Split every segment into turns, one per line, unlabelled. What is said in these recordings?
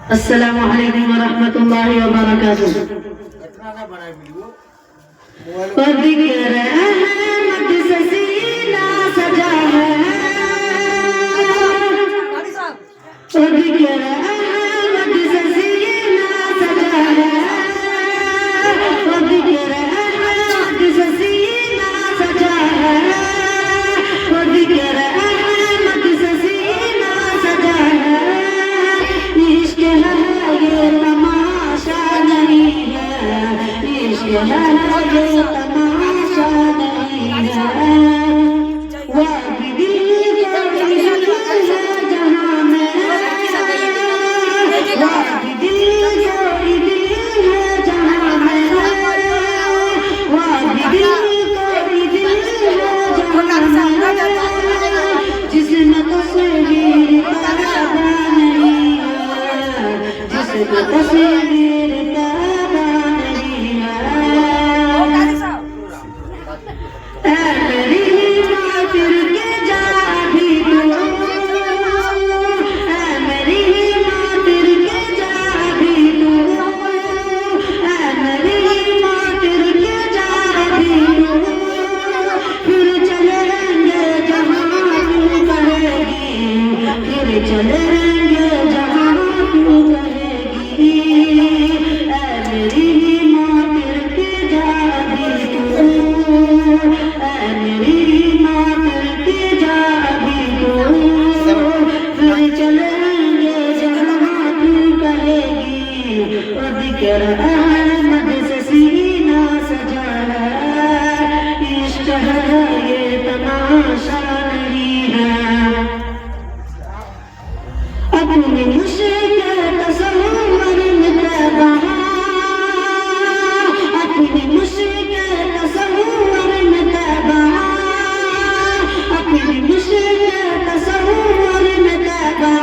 अस्सलामु अलैकुम व रहमतुल्लाहि व बरकातुहू। और दिक्र अहमद से सीना सजा है, और दिक्र अहमद से सीना सजा है, और दिक्र अहमद से सीना सजा है, और दिक्र अहमद से सीना सजा है। इश्क है ये तमाशा नहीं है, इश्क है ये तमाशा नहीं है। वाक़ई दिल का दिल है जहाँ में, वाक़ई दिल का दिल है जहाँ में, वाक़ई दिल का दिल है जहाँ में। जिसमें तस्वीर पैदा नहीं है, जिसमें तस्वीर पैदा नहीं है। ऐ मेरी माँ फिर के जा भी तू, ऐ मेरी माँ फिर के जा भी तू, ऐ मेरी माँ फिर के जा भी तू। फिर चलेंगे जहाँ तू कहेगी, फिर चलेंगे जहाँ तू कहेगी। ऐ मेरी माँ फिर के जा भी तू, ऐ मेरी माँ फिर के जा भी तू। फिर चलेंगे जहाँ तू कहेगी। और दिक्र अहमद से सीना सजा है, इश्क है ये तमाशा नहीं है। अपनी मुश्किल तसव्वुर में तैबा, अपनी मुश्किल तसव्वुर में तैबा, अपनी मुश्किल तसव्वुर में तैबा।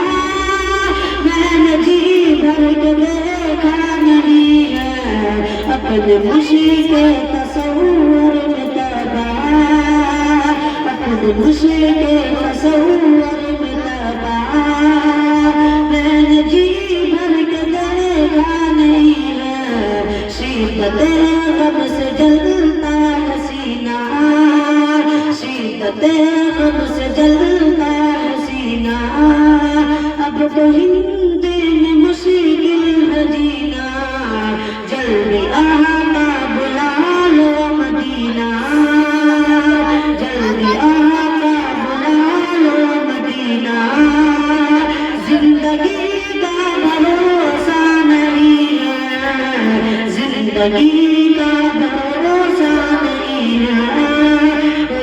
मैंने जी भर के देखा नहीं है, अपनी मुश्किल तसव्वुर में तैबा, अपनी मुश्किल तसव्वुर में तैबा। मैंने जी भर के देखा नहीं है, शीतते गम से जलता हसीना, शीतते गम से जलता हसीना। अब तो हिंदी में मुश्किल है जीना, जल्दी आना बुला लो मदीना, जल्दी आना बुला लो मदीना। जिंदगी का भरोसा नहीं है, जिंदगी का भरोसा नहीं है।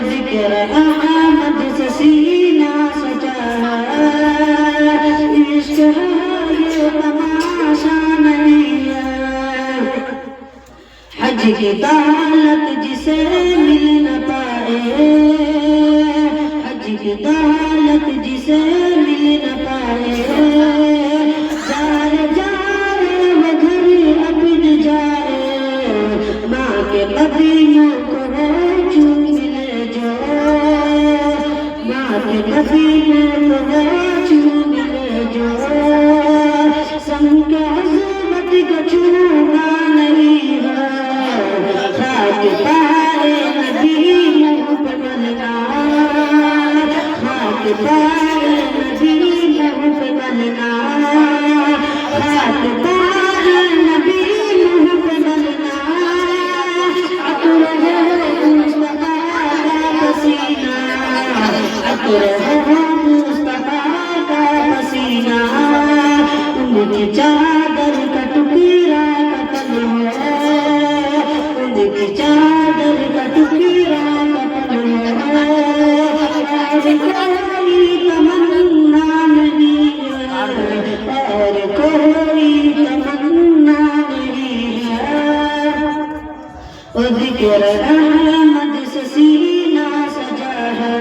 जिक्र अहमद से सीना सजा है, इश्क है ये तमाशा नहीं है। हज की दौलत जिसे मिल न पाए, हज की दौलत जिसे मिल न पाए। जाए जाए वो घर अपने जाए, माँ के कदमों को वो चूम ले जो, माँ के कदमों को वो चूम ले जो। संग के अज़मत का छूना नहीं है, खाक पाए नबी मुँह पे मलना, खाक पाए नबी मुँह पे मलना, खाक पाए नबी मुँह पे मलना। अतर है मुस्तफा का पसीना, अतर है मुस्तफा का पसीना। उनकी चादर का टुकड़ा कफन है, उनकी चादर का टुकड़ा कफन है। और कोई तमन्ना नहीं है, और कोई तमन्ना नहीं है। और दिक्र अहमद से सीना सजा है,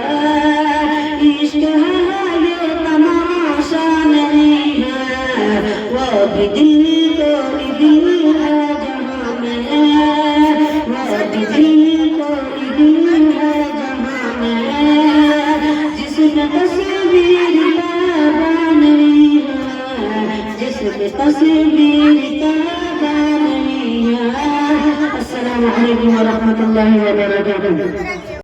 इश्क है ये तमाशा नहीं है। वो भी दिल को भी दिल है जहाँ में, वो भी दिल को भी दिल है जहाँ में। जिसमें तस्वीर पैदा नहीं है, जिसमें ये तस्वीर का बारमिया। अस्सलामु अलैकुम व रहमतुल्लाहि व बरकातुहू।